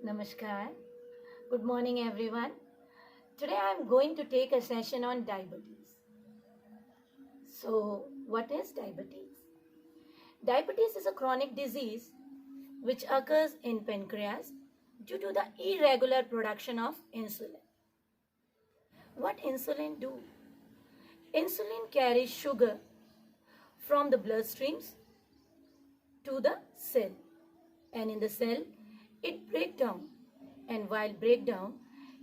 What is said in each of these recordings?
Namaskar. Good morning, everyone. Today I am going to take a session on diabetes. So, what is diabetes? Diabetes is a chronic disease which occurs in pancreas due to the irregular production of insulin. What insulin do? Insulin carries sugar from the bloodstreams to the cell, and in the cell it breaks down, and while breakdown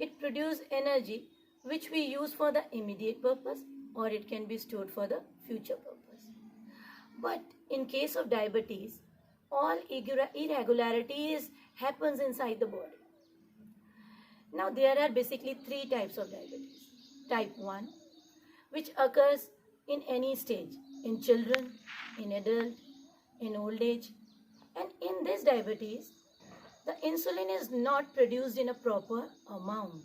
it produces energy which we use for the immediate purpose, or it can be stored for the future purpose. But in case of diabetes, all irregularities happens inside the body. Now there are basically three types of diabetes. Type 1, which occurs in any stage, in children, in adult, in old age. And in this diabetes, the insulin is not produced in a proper amount.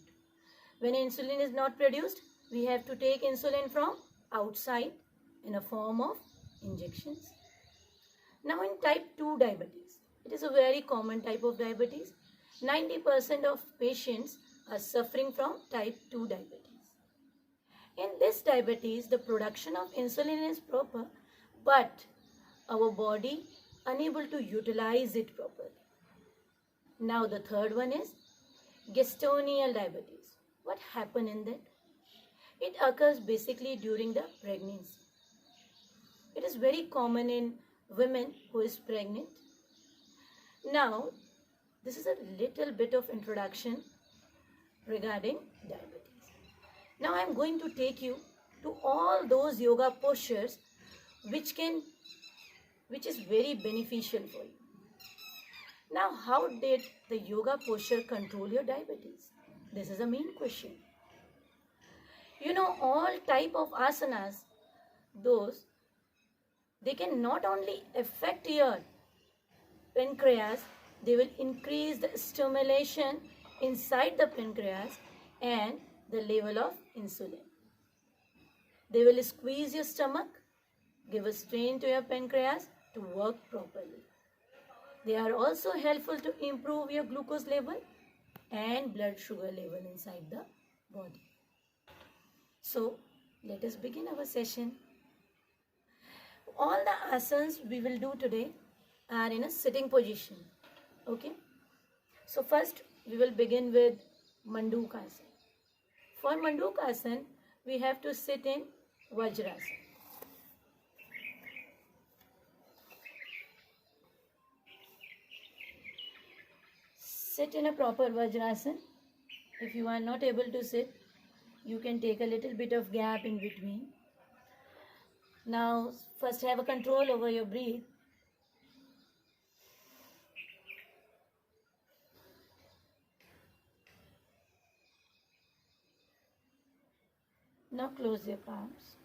When insulin is not produced, we have to take insulin from outside in a form of injections. Now in type 2 diabetes, it is a very common type of diabetes. 90% of patients are suffering from type 2 diabetes. In this diabetes, the production of insulin is proper, but our body unable to utilize it properly. Now the third one is gestational diabetes. What happened in that? It occurs basically during the pregnancy. It is very common in women who is pregnant. Now, this is a little bit of introduction regarding diabetes. Now I am going to take you to all those yoga postures which is very beneficial for you. Now, how did the yoga posture control your diabetes? This is a main question. You know, all type of asanas, they can not only affect your pancreas, they will increase the stimulation inside the pancreas and the level of insulin. They will squeeze your stomach, give a strain to your pancreas to work properly. They are also helpful to improve your glucose level and blood sugar level inside the body. So, let us begin our session. All the asanas we will do today are in a sitting position. Okay? So, first we will begin with Mandukasana. For Mandukasana, we have to sit in Vajrasana. Sit in a proper Vajrasana. If you are not able to sit, you can take a little bit of gap in between. Now, first have a control over your breath. Now close your palms.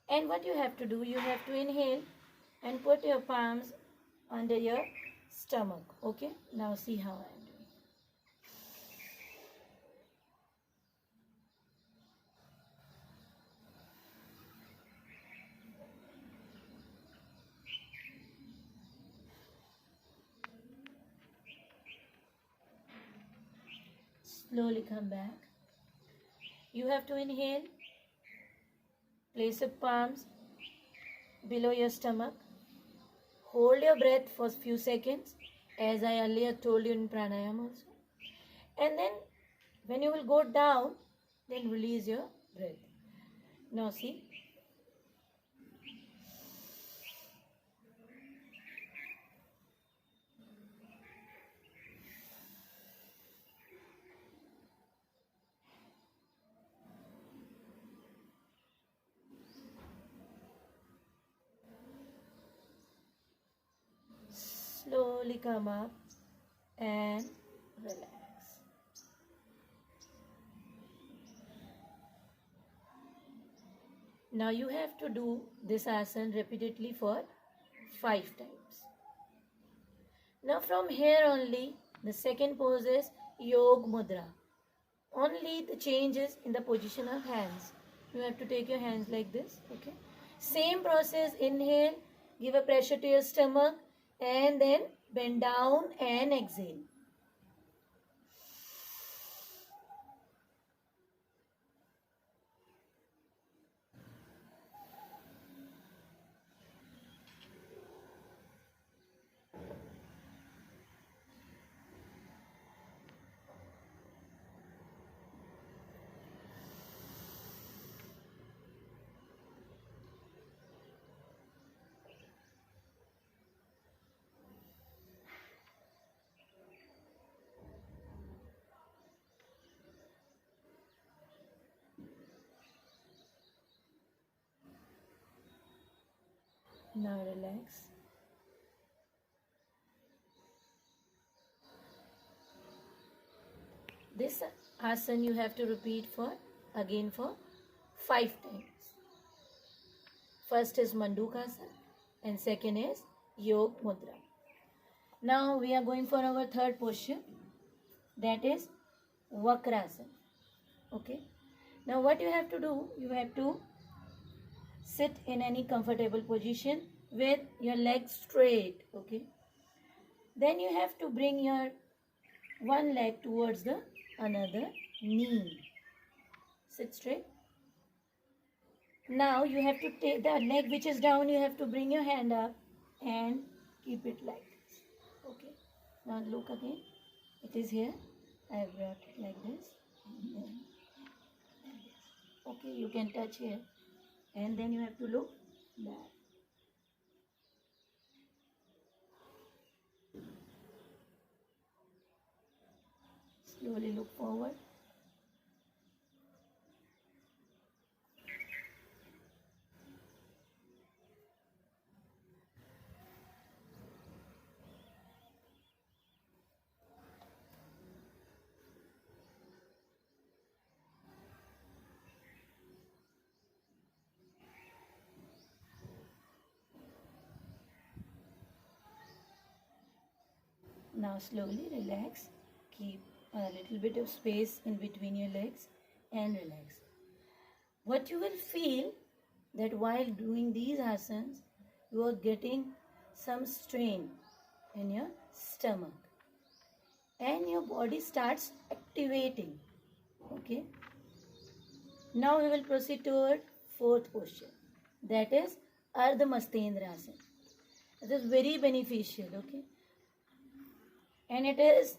And what you have to do, you have to inhale and put your palms under your stomach. Okay? Now see how I am doing. Slowly come back. You have to inhale. Place your palms below your stomach. Hold your breath for a few seconds, as I earlier told you in pranayama also. And then when you will go down, then release your breath. Now see. Slowly come up and relax. Now you have to do this asana repeatedly for 5 times. Now from here only, the second pose is Yog Mudra. Only the change is in the position of hands. You have to take your hands like this, okay? Same process, inhale, give a pressure to your stomach, and then bend down and exhale. Now relax. This asana you have to repeat for 5 times. First is Mandukasana and second is Yog Mudra. Now we are going for our third posture, that is Vakrasana. Okay. Now what you have to do, you have to sit in any comfortable position with your legs straight. Okay. Then you have to bring your one leg towards the another knee. Sit straight. Now you have to take the leg which is down, you have to bring your hand up and keep it like this. Okay. Now look again. It is here. I have brought it like this. And then like this. Okay, you can touch here. And then you have to look back. Slowly look forward. Now slowly relax. Keep a little bit of space in between your legs and relax. What you will feel that while doing these asanas, you are getting some strain in your stomach and your body starts activating. Okay. Now we will proceed toward fourth posture, that is Ardha Mastendrasana. It is very beneficial. Okay. And it is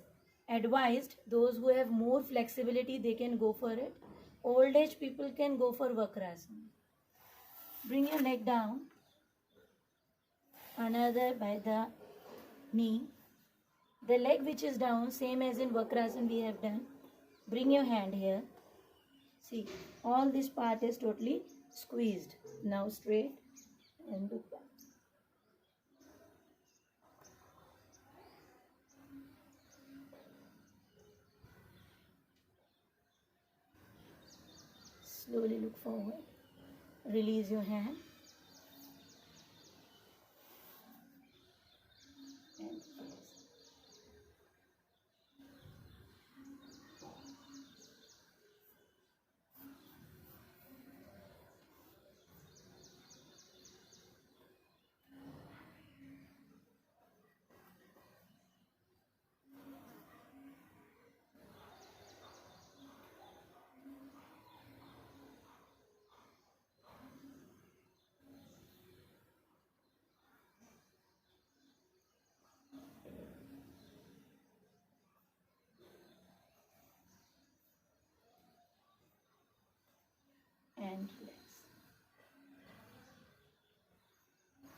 advised those who have more flexibility, they can go for it. Old age people can go for Vakrasana. Bring your leg down, another by the knee. The leg which is down, same as in Vakrasana we have done. Bring your hand here. See, all this part is totally squeezed. Now straight and look back. Slowly look forward. Release your hand. And release. And relax.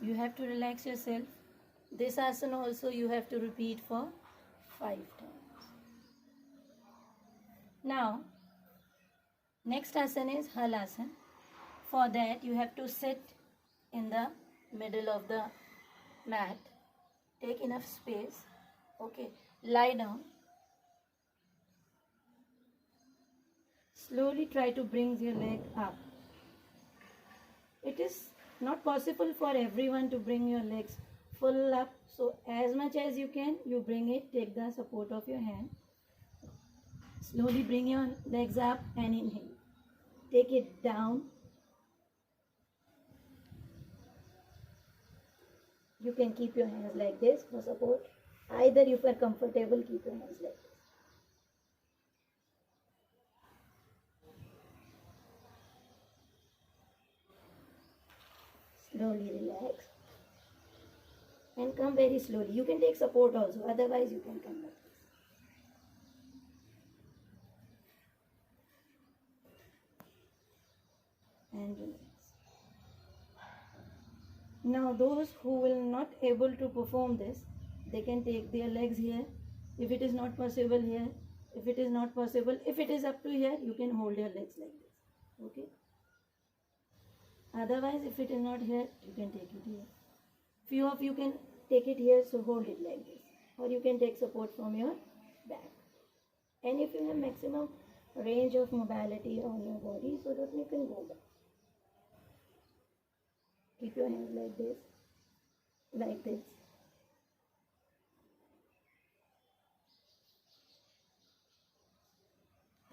You have to relax yourself. This asana also you have to repeat for 5 times. Now, next asana is Halasana. For that you have to sit in the middle of the mat. Take enough space. Okay, lie down. Slowly try to bring your leg up. It is not possible for everyone to bring your legs full up. So as much as you can, you bring it. Take the support of your hand. Slowly bring your legs up and inhale. Take it down. You can keep your hands like this for support. Either if you are comfortable, keep your hands like this. Slowly relax. And come very slowly. You can take support also, otherwise you can come like this. And relax. Now those who will not able to perform this, they can take their legs here. If it is not possible here, if it is not possible, if it is up to here, you can hold your legs like this. Okay? Otherwise, if it is not here, you can take it here. Few of you can take it here, so hold it like this. Or you can take support from your back. And if you have maximum range of mobility on your body, so that you can go back. Keep your hands like this, like this.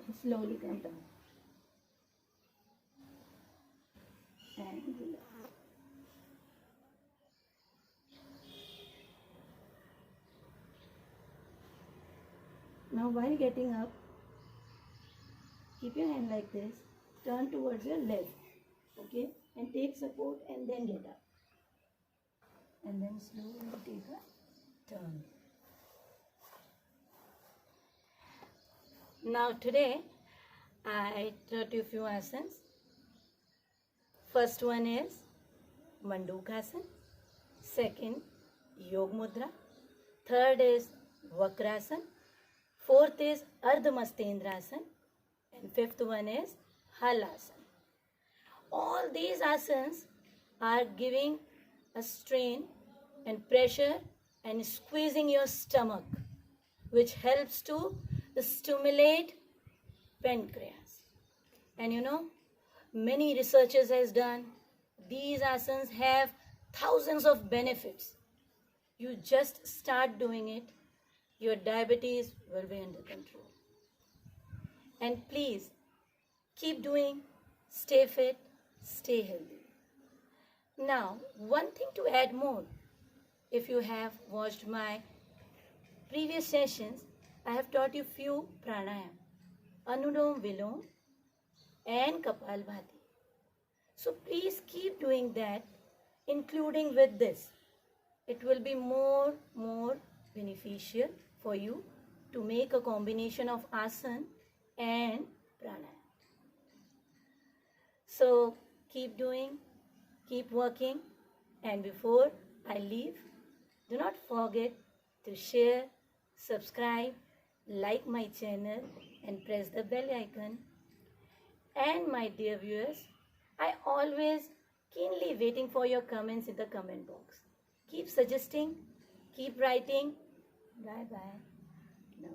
And slowly come down. And relax. Now while getting up, keep your hand like this, turn towards your left, okay? And take support and then get up. And then slowly take a turn. Now today, I taught you a few asanas. First one is Mandukasana. Second, Yog Mudra. Third is Vakrasana. Fourth is Ardhamastendrasana. And fifth one is Halasana. All these asanas are giving a strain and pressure and squeezing your stomach, which helps to stimulate pancreas. And you know, many researchers has done, these asanas have thousands of benefits. You just start doing it, your diabetes will be under control. And please keep doing, stay fit, stay healthy. Now, one thing to add more, if you have watched my previous sessions, I have taught you few pranayam, Anulom Vilom and Kapalbhati. So please keep doing that, including with this. It will be more beneficial for you to make a combination of asana and pranayam. So keep doing, keep working, and before I leave, do not forget to share, subscribe, like my channel and press the bell icon. And my dear viewers, I always keenly waiting for your comments in the comment box. Keep suggesting, keep writing. Bye bye.